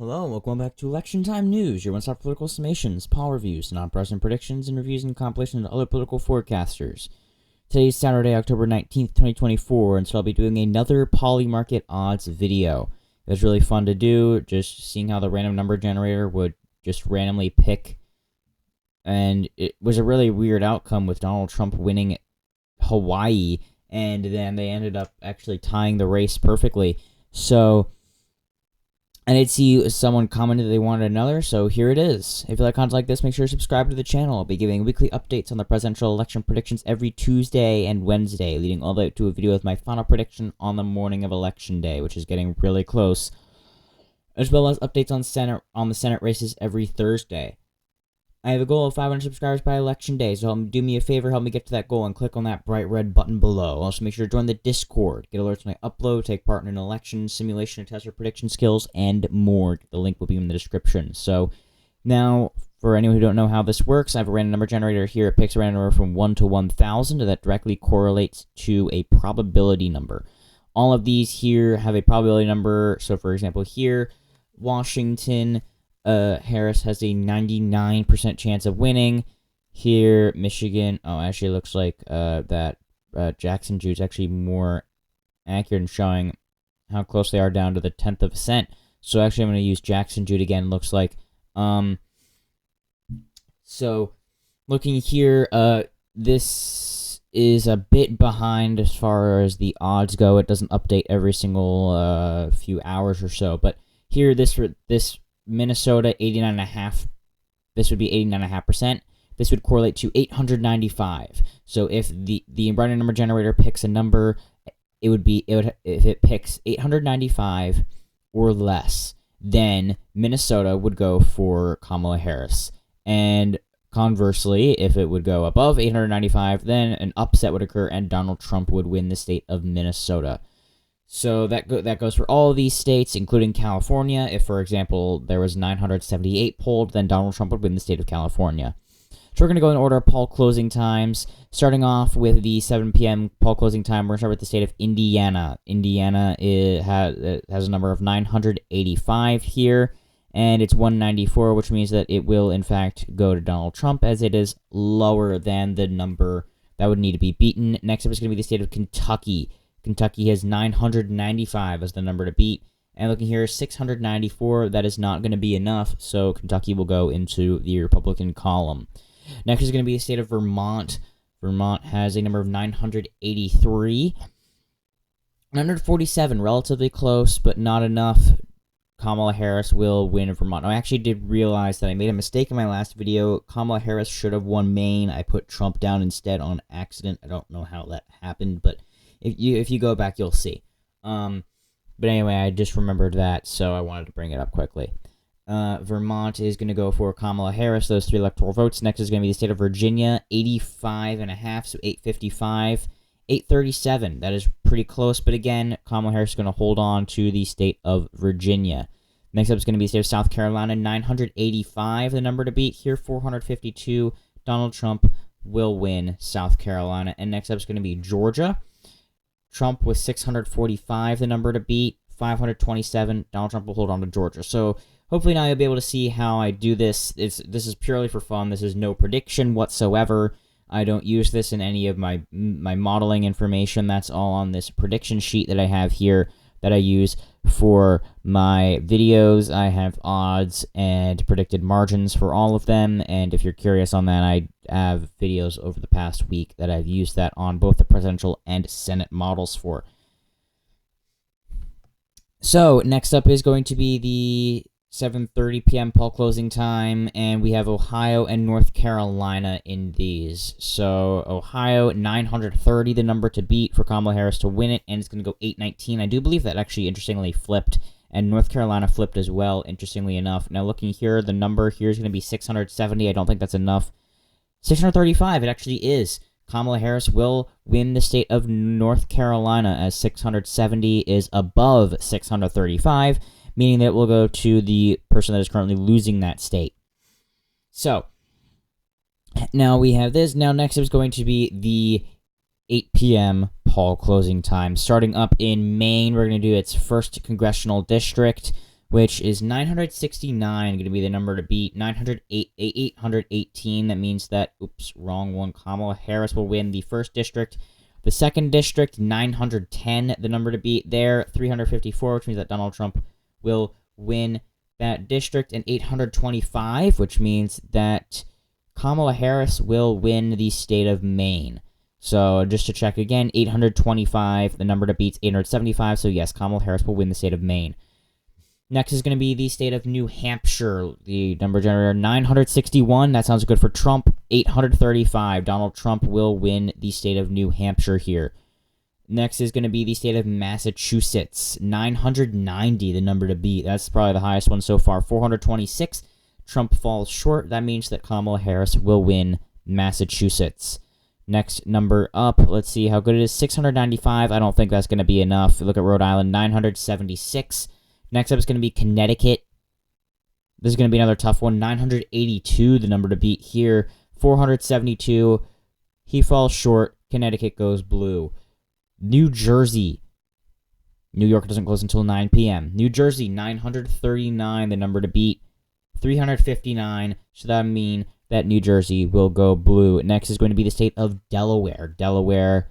Hello, and welcome back to Election Time News, your one-stop political summations, poll reviews, non-partisan predictions, and reviews and compilations of other political forecasters. Today is Saturday, October 19th, 2024, and so I'll be doing another Polymarket odds video. It was really fun to do, just seeing how the random number generator would just randomly pick, and it was a really weird outcome with Donald Trump winning Hawaii, and then they ended up actually tying the race perfectly. So I did see someone commented they wanted another, so here it is. If you like content like this, make sure to subscribe to the channel. I'll be giving weekly updates on the presidential election predictions every Tuesday and Wednesday, leading all the way to a video with my final prediction on the morning of Election Day, which is getting really close, as well as updates on the Senate races every Thursday. I have a goal of 500 subscribers by Election Day, so do me a favor, help me get to that goal, and click on that bright red button below. Also, make sure to join the Discord, get alerts when I upload, take part in an election, simulation, and test your prediction skills, and more. The link will be in the description. So, now, for anyone who don't know how this works, I have a random number generator here. It picks a random number from 1 to 1,000, and that directly correlates to a probability number. All of these here have a probability number. So, for example, here, Washington, Harris has a 99% chance of winning. Here, Michigan, actually looks like that Jackson Jude's actually more accurate in showing how close they are down to the 10th of a cent. So actually I'm going to use Jackson Jude again, looks like. So, looking here, this is a bit behind as far as the odds go. It doesn't update every single few hours or so. But here, this Minnesota, 89.5%. This would be 89.5%. This would correlate to 895. So if the random number generator picks a number, if it picks 895 or less, then Minnesota would go for Kamala Harris. And conversely, if it would go above 895, then an upset would occur and Donald Trump would win the state of Minnesota. So that goes for all of these states, including California. If, for example, there was 978 polled, then Donald Trump would win the state of California. So we're going to go in order of poll closing times. Starting off with the 7 p.m. poll closing time, we're going to start with the state of Indiana. Indiana has a number of 985 here, and it's 194, which means that it will, in fact, go to Donald Trump, as it is lower than the number that would need to be beaten. Next up is going to be the state of Kentucky. Kentucky has 995 as the number to beat. And looking here, 694, that is not going to be enough, so Kentucky will go into the Republican column. Next is going to be the state of Vermont. Vermont has a number of 983. 947, relatively close, but not enough. Kamala Harris will win Vermont. I actually did realize that I made a mistake in my last video. Kamala Harris should have won Maine. I put Trump down instead on accident. I don't know how that happened, but if you go back, you'll see. But anyway, I just remembered that, so I wanted to bring it up quickly. Vermont is going to go for Kamala Harris, those 3 electoral votes. Next is going to be the state of Virginia, 85.5, so 855. 837, that is pretty close, but again, Kamala Harris is going to hold on to the state of Virginia. Next up is going to be the state of South Carolina, 985, the number to beat. Here, 452. Donald Trump will win South Carolina. And next up is going to be Georgia. Trump with 645, the number to beat. 527, Donald Trump will hold on to Georgia. So hopefully now you'll be able to see how I do this. This is purely for fun. This is no prediction whatsoever. I don't use this in any of my modeling information. That's all on this prediction sheet that I have here that I use for my videos. I have odds and predicted margins for all of them, and if you're curious on that, I have videos over the past week that I've used that on both the presidential and Senate models for. So, next up is going to be the 7:30 p.m. poll closing time, and we have Ohio and North Carolina in these. So, Ohio, 930, the number to beat for Kamala Harris to win it, and it's going to go 819. I do believe that actually, interestingly, flipped, and North Carolina flipped as well, interestingly enough. Now, looking here, the number here is going to be 670. I don't think that's enough. 635, it actually is. Kamala Harris will win the state of North Carolina, as 670 is above 635, meaning that it will go to the person that is currently losing that state. So, now we have this. Now, next is going to be the 8 p.m. poll closing time. Starting up in Maine, we're going to do its first congressional district, which is 969, going to be the number to beat. 818. That means that, wrong one. Kamala Harris will win the 1st district. The 2nd district, 910, the number to beat there. 354, which means that Donald Trump will win that district. And 825, which means that Kamala Harris will win the state of Maine. So just to check again, 825, the number to beat 875. So yes, Kamala Harris will win the state of Maine. Next is going to be the state of New Hampshire. The number generator, 961. That sounds good for Trump. 835. Donald Trump will win the state of New Hampshire here. Next is going to be the state of Massachusetts. 990, the number to beat. That's probably the highest one so far. 426. Trump falls short. That means that Kamala Harris will win Massachusetts. Next number up, let's see how good it is. 695. I don't think that's going to be enough. Look at Rhode Island, 976. Next up is going to be Connecticut. This is going to be another tough one. 982, the number to beat here. 472. He falls short. Connecticut goes blue. New Jersey. New York doesn't close until 9 p.m. New Jersey, 939, the number to beat. 359. So that means that New Jersey will go blue. Next is going to be the state of Delaware. Delaware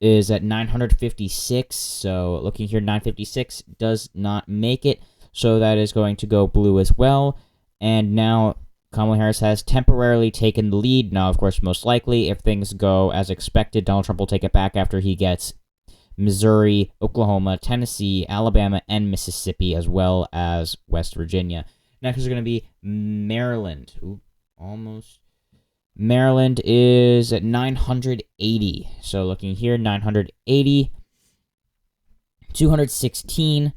is at 956, so looking here, 956 does not make it, so that is going to go blue as well. And now Kamala Harris has temporarily taken the lead. Now, of course, most likely, if things go as expected, Donald Trump will take it back after he gets Missouri, Oklahoma, Tennessee, Alabama, and Mississippi, as well as West Virginia. Next is going to be Maryland. Maryland is at 980. So looking here, 980. 216.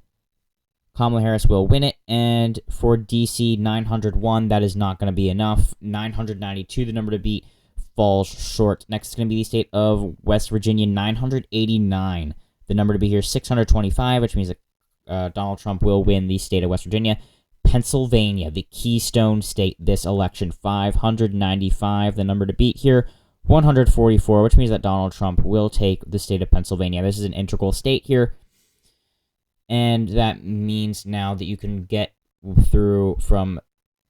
Kamala Harris will win it. And for D.C., 901. That is not going to be enough. 992, the number to beat, falls short. Next is going to be the state of West Virginia, 989. The number to be here, 625, which means that Donald Trump will win the state of West Virginia. Pennsylvania, the keystone state this election, 595, the number to beat here, 144, which means that Donald Trump will take the state of Pennsylvania. This is an integral state here, and that means now that you can get through from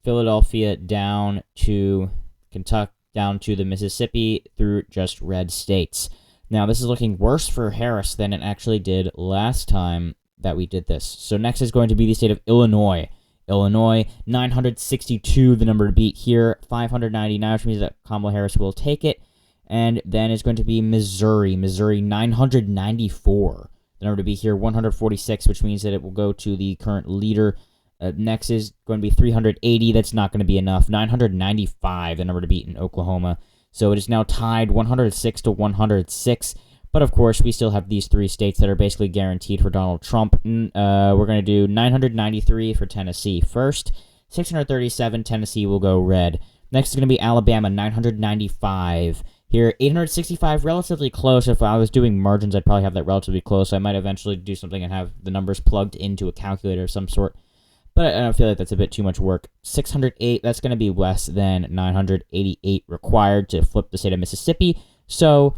Philadelphia down to Kentucky, down to the Mississippi, through just red states. Now, this is looking worse for Harris than it actually did last time that we did this. So next is going to be the state of Illinois. Illinois, 962, the number to beat here, 599, which means that Kamala Harris will take it. And then it's going to be Missouri. Missouri, 994, the number to beat here, 146, which means that it will go to the current leader. Next is going to be 380. That's not going to be enough. 995, the number to beat in Oklahoma. So it is now tied 106 to 106. But, of course, we still have these 3 states that are basically guaranteed for Donald Trump. We're going to do 993 for Tennessee first. 637, Tennessee will go red. Next is going to be Alabama, 995. Here, 865, relatively close. If I was doing margins, I'd probably have that relatively close. I might eventually do something and have the numbers plugged into a calculator of some sort. But I don't feel like that's a bit too much work. 608, that's going to be less than 988 required to flip the state of Mississippi. So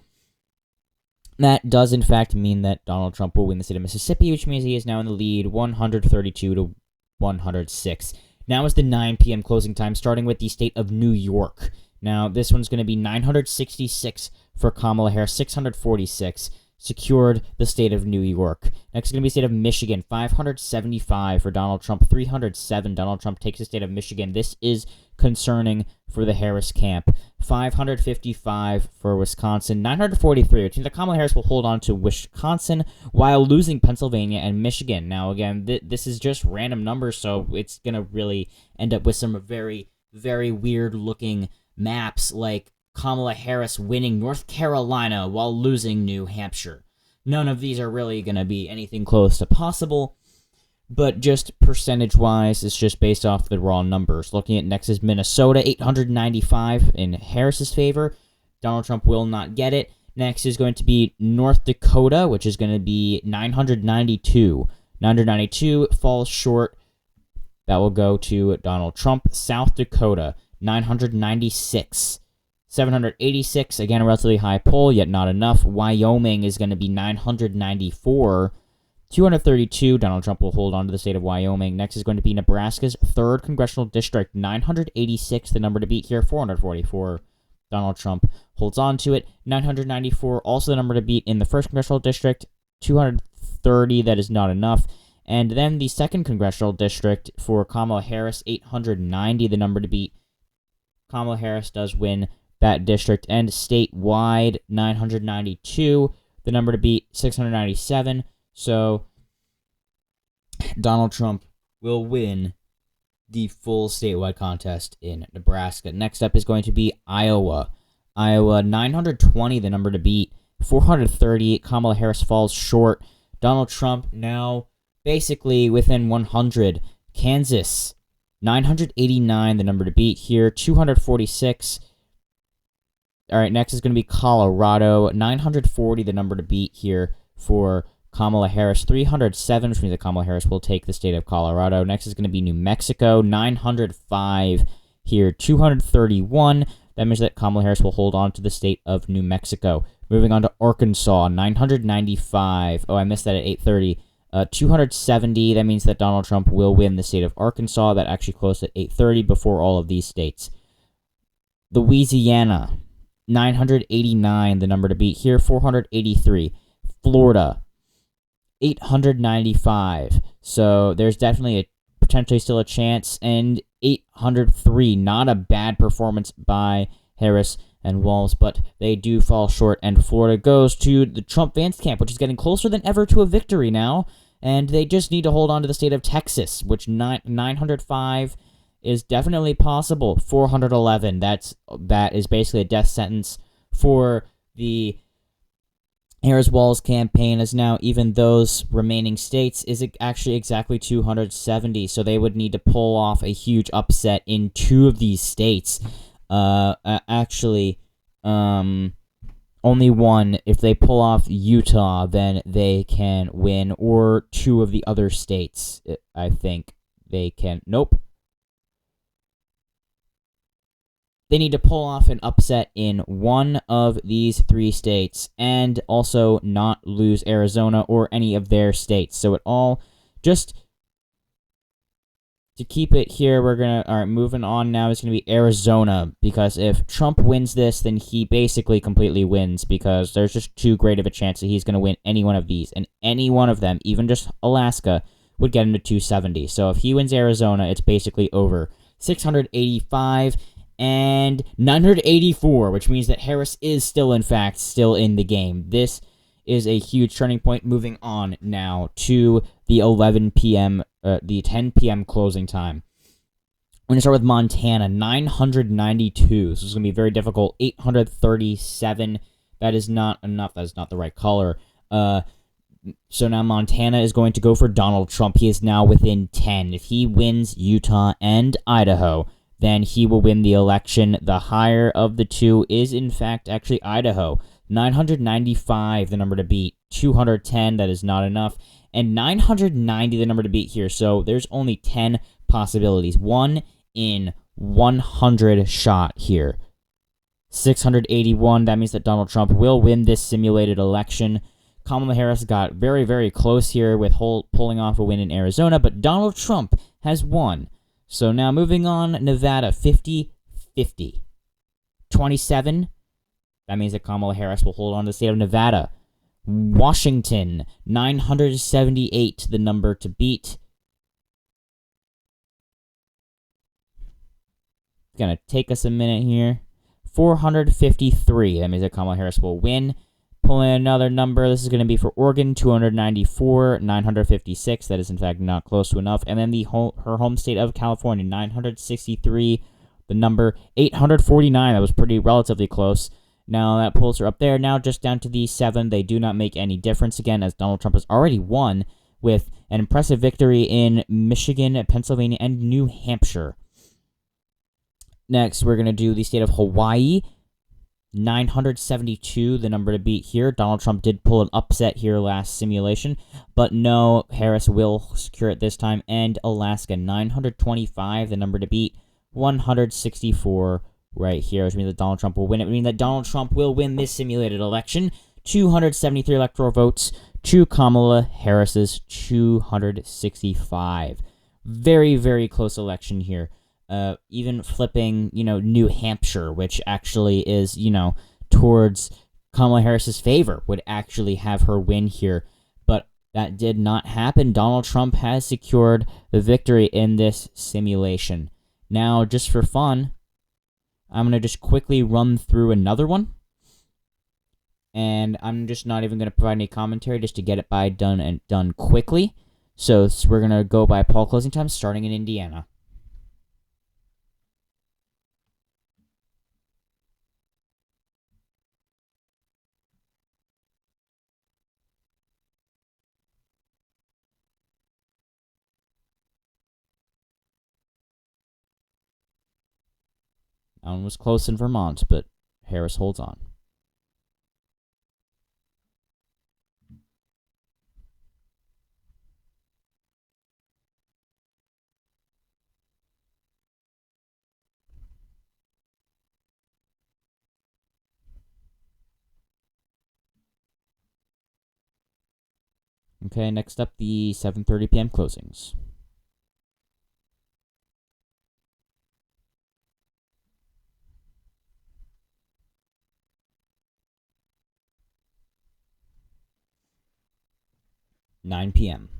that does, in fact, mean that Donald Trump will win the state of Mississippi, which means he is now in the lead, 132 to 106. Now is the 9 p.m. closing time, starting with the state of New York. Now, this one's going to be 966 for Kamala Harris, 646. Secured the state of New York. Next is going to be the state of Michigan, 575 for Donald Trump, 307. Donald Trump takes the state of Michigan. This is concerning for the Harris camp. 555 for Wisconsin, 943, which means that Kamala Harris will hold on to Wisconsin while losing Pennsylvania and Michigan. Now, again, this is just random numbers, so it's going to really end up with some very, very weird-looking maps, like Kamala Harris winning North Carolina while losing New Hampshire. None of these are really going to be anything close to possible, but just percentage-wise, it's just based off the raw numbers. Looking at next is Minnesota, 895 in Harris's favor. Donald Trump will not get it. Next is going to be North Dakota, which is going to be 992. 992 falls short. That will go to Donald Trump. South Dakota, 996. 786, again, a relatively high poll, yet not enough. Wyoming is going to be 994. 232, Donald Trump will hold on to the state of Wyoming. Next is going to be Nebraska's 3rd Congressional District, 986, the number to beat here, 444. Donald Trump holds on to it. 994, also the number to beat in the 1st Congressional District, 230, that is not enough. And then the 2nd Congressional District for Kamala Harris, 890, the number to beat. Kamala Harris does win that district. And statewide, 992, the number to beat, 697. So, Donald Trump will win the full statewide contest in Nebraska. Next up is going to be Iowa. Iowa, 920, the number to beat. 438, Kamala Harris falls short. Donald Trump now basically within 100. Kansas, 989, the number to beat here. 246. All right, next is going to be Colorado. 940, the number to beat here for Kamala Harris. 307, which means that Kamala Harris will take the state of Colorado. Next is going to be New Mexico. 905 here. 231. That means that Kamala Harris will hold on to the state of New Mexico. Moving on to Arkansas. 995. Oh, I missed that at 830. 270. That means that Donald Trump will win the state of Arkansas. That actually closed at 830 before all of these states. Louisiana. 989, the number to beat here. 483. Florida, 895. So there's definitely potentially still a chance. And 803, not a bad performance by Harris and Walz, but they do fall short. And Florida goes to the Trump-Vance camp, which is getting closer than ever to a victory now. And they just need to hold on to the state of Texas, which 905 is definitely possible. 411, that is basically a death sentence for the Harris-Walz campaign, as now even those remaining states is actually exactly 270, so they would need to pull off a huge upset in 2 of these states. Only one. If they pull off Utah, then they can win, or 2 of the other states, I think they can. Nope. They need to pull off an upset in 1 of these 3 states and also not lose Arizona or any of their states. So it all, just to keep it here, we're going to, all right, moving on now is going to be Arizona, because if Trump wins this, then he basically completely wins, because there's just too great of a chance that he's going to win any one of these, and any one of them, even just Alaska, would get him to 270. So if he wins Arizona, it's basically over. 685 and 984, which means that Harris is still, in fact, still in the game. This is a huge turning point. Moving on now to the 11 p.m., the 10 p.m. closing time. We're going to start with Montana, 992. This is going to be very difficult. 837. That is not enough. That is not the right color. So now Montana is going to go for Donald Trump. He is now within 10. If he wins Utah and Idaho, then he will win the election. The higher of the 2 is, in fact, actually Idaho. 995, the number to beat. 210, that is not enough. And 990, the number to beat here. So there's only 10 possibilities. 1 in 100 shot here. 681, that means that Donald Trump will win this simulated election. Kamala Harris got very, very close here with pulling off a win in Arizona, but Donald Trump has won. So now moving on, Nevada, 50-50. 27, that means that Kamala Harris will hold on to the state of Nevada. Washington, 978, the number to beat. It's going to take us a minute here. 453, that means that Kamala Harris will win. Pulling another number, this is going to be for Oregon, 294, 956, that is in fact not close to enough. And then her home state of California, 963, the number 849, that was pretty relatively close. Now that pulls her up there, now just down to the 7, they do not make any difference again, as Donald Trump has already won with an impressive victory in Michigan, Pennsylvania, and New Hampshire. Next, we're going to do the state of Hawaii, 972, the number to beat here. Donald Trump did pull an upset here last simulation, but no, Harris will secure it this time. And Alaska, 925, the number to beat. 164 right here, which means that Donald Trump will win it. It means that Donald Trump will win this simulated election. 273 electoral votes to Kamala Harris's 265. Very, very close election here. Even flipping, New Hampshire, which actually is, towards Kamala Harris's favor, would actually have her win here. But that did not happen. Donald Trump has secured the victory in this simulation. Now, just for fun, I'm going to just quickly run through another one. And I'm just not even going to provide any commentary just to get it done quickly. So we're going to go by poll closing time, starting in Indiana. That one was close in Vermont, but Harris holds on. Okay, next up, the 7:30 p.m. closings. $9 p.m.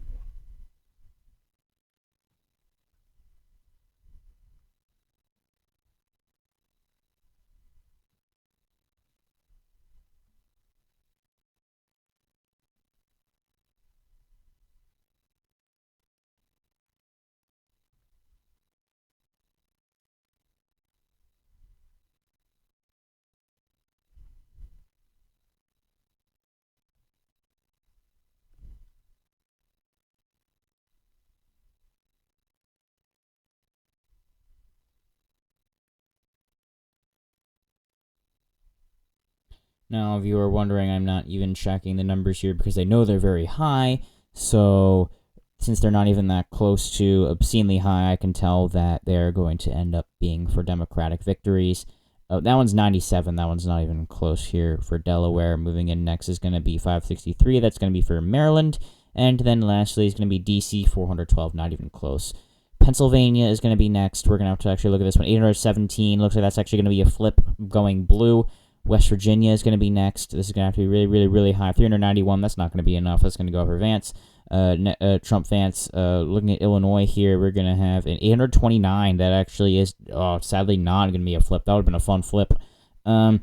Now, if you are wondering, I'm not even checking the numbers here because I know they're very high. So, since they're not even that close to obscenely high, I can tell that they're going to end up being for Democratic victories. That one's 97. That one's not even close here for Delaware. Moving in next is going to be 563. That's going to be for Maryland. And then lastly is going to be D.C. 412. Not even close. Pennsylvania is going to be next. We're going to have to actually look at this one. 817. Looks like that's actually going to be a flip going blue. West Virginia is going to be next. This is going to have to be really, really, really high. 391, that's not going to be enough. That's going to go for Vance. Trump Vance. Looking at Illinois here, we're going to have an 829. That actually is, sadly, not going to be a flip. That would have been a fun flip. 90,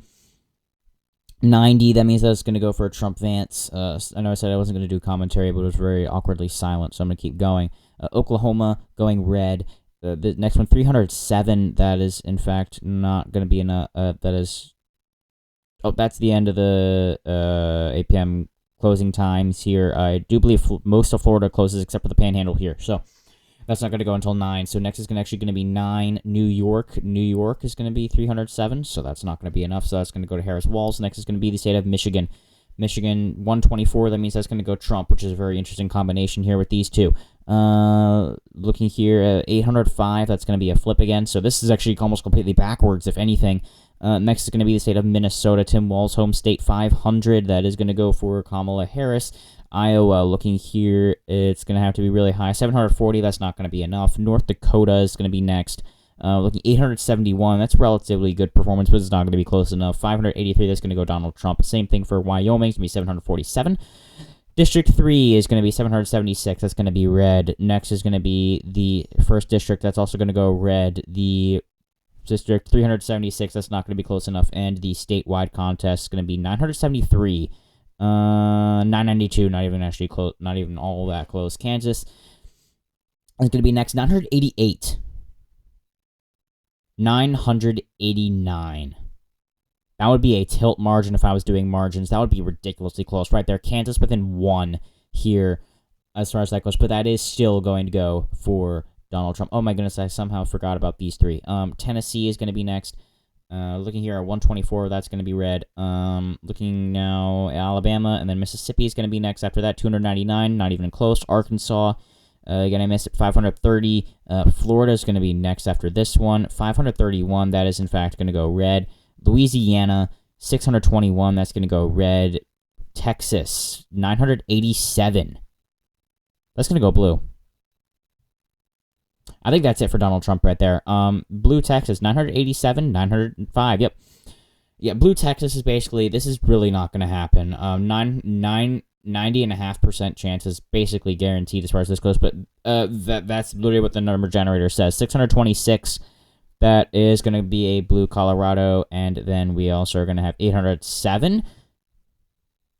that means that's going to go for a Trump Vance. I know I said I wasn't going to do commentary, but it was very awkwardly silent, so I'm going to keep going. Oklahoma going red. The next one, 307. That is, in fact, not going to be enough. That is... Oh, that's the end of the 8 p.m. closing times here. I do believe most of Florida closes except for the Panhandle here. So that's not going to go until 9. So next is actually going to be 9, New York. New York is going to be 307, so that's not going to be enough. So that's going to go to Harris Walls. Next is going to be the state of Michigan. Michigan, 124. That means that's going to go Trump, which is a very interesting combination here with these two. Looking here, 805. That's going to be a flip again. So this is actually almost completely backwards, if anything. Next is going to be the state of Minnesota. Tim Walz' home state, 500. That is going to go for Kamala Harris. Iowa, looking here, it's going to have to be really high. 740, that's not going to be enough. North Dakota is going to be next. Looking 871, that's relatively good performance, but it's not going to be close enough. 583, that's going to go Donald Trump. Same thing for Wyoming, it's going to be 747. District 3 is going to be 776, that's going to be red. Next is going to be the 1st district, that's also going to go red. The District 376, that's not going to be close enough. And the statewide contest is going to be 973. 992, not even actually close, not even all that close. Kansas is going to be next. 988. 989. That would be a tilt margin if I was doing margins. That would be ridiculously close right there. Kansas within 1 here as far as that goes. But that is still going to go for Donald Trump. Oh my goodness, I somehow forgot about these 3. Tennessee is going to be next. Looking here at 124, that's going to be red. Looking now at Alabama, and then Mississippi is going to be next after that. 299, not even close. Arkansas, again, I missed it, 530. Florida is going to be next after this one. 531, that is in fact going to go red. Louisiana, 621, that's going to go red. Texas, 987. That's going to go blue. I think that's it for Donald Trump right there. Blue Texas, 987, 905. Yep. Yeah, blue Texas is basically, this is really not going to happen. 90.5% chance is basically guaranteed as far as this goes, but that's literally what the number generator says. 626, that is going to be a blue Colorado, and then we also are going to have 807.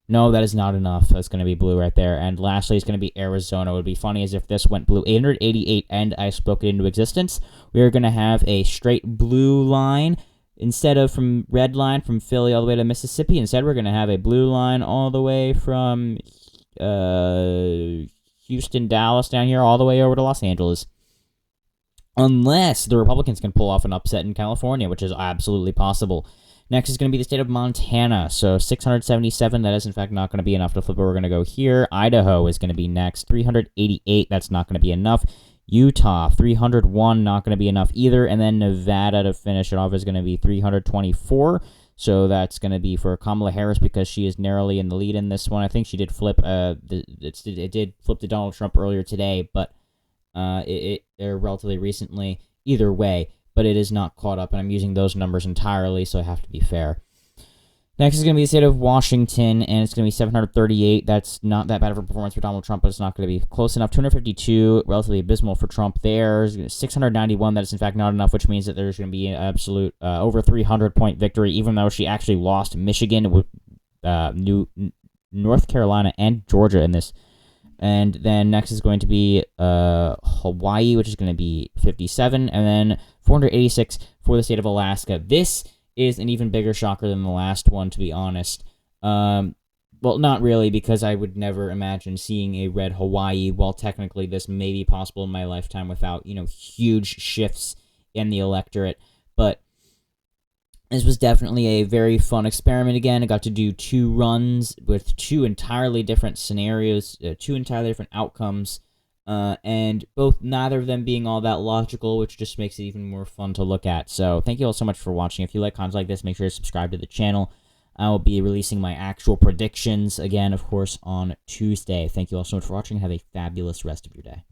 No, that is not enough. That's going to be blue right there. And lastly, it's going to be Arizona. It would be funny as if this went blue. 888, and I spoke it into existence. We are going to have a straight blue line instead of from red line from Philly all the way to Mississippi. Instead, we're going to have a blue line all the way from Houston, Dallas, down here, all the way over to Los Angeles. Unless the Republicans can pull off an upset in California, which is absolutely possible. Next is going to be the state of Montana. So 677, that is in fact not going to be enough to flip it. We're going to go here. Idaho is going to be next. 388, that's not going to be enough. Utah, 301, not going to be enough either. And then Nevada to finish it off is going to be 324. So that's going to be for Kamala Harris because she is narrowly in the lead in this one. I think she did flip. It did flip to Donald Trump earlier today, but relatively recently. Either way, but it is not caught up, and I'm using those numbers entirely, so I have to be fair. Next is going to be the state of Washington, and it's going to be 738. That's not that bad of a performance for Donald Trump, but it's not going to be close enough. 252, relatively abysmal for Trump there. 691, that is in fact not enough, which means that there's going to be an absolute over 300-point victory, even though she actually lost Michigan, North Carolina, and Georgia in this. And then next is going to be Hawaii, which is going to be 57, and then 486 for the state of Alaska. This is an even bigger shocker than the last one, to be honest. Well, not really, because I would never imagine seeing a red Hawaii, while technically this may be possible in my lifetime without, huge shifts in the electorate. But this was definitely a very fun experiment again. I got to do 2 runs with 2 entirely different scenarios, 2 entirely different outcomes, and neither of them being all that logical, which just makes it even more fun to look at. So thank you all so much for watching. If you like content like this, make sure to subscribe to the channel. I will be releasing my actual predictions again, of course, on Tuesday. Thank you all so much for watching. Have a fabulous rest of your day.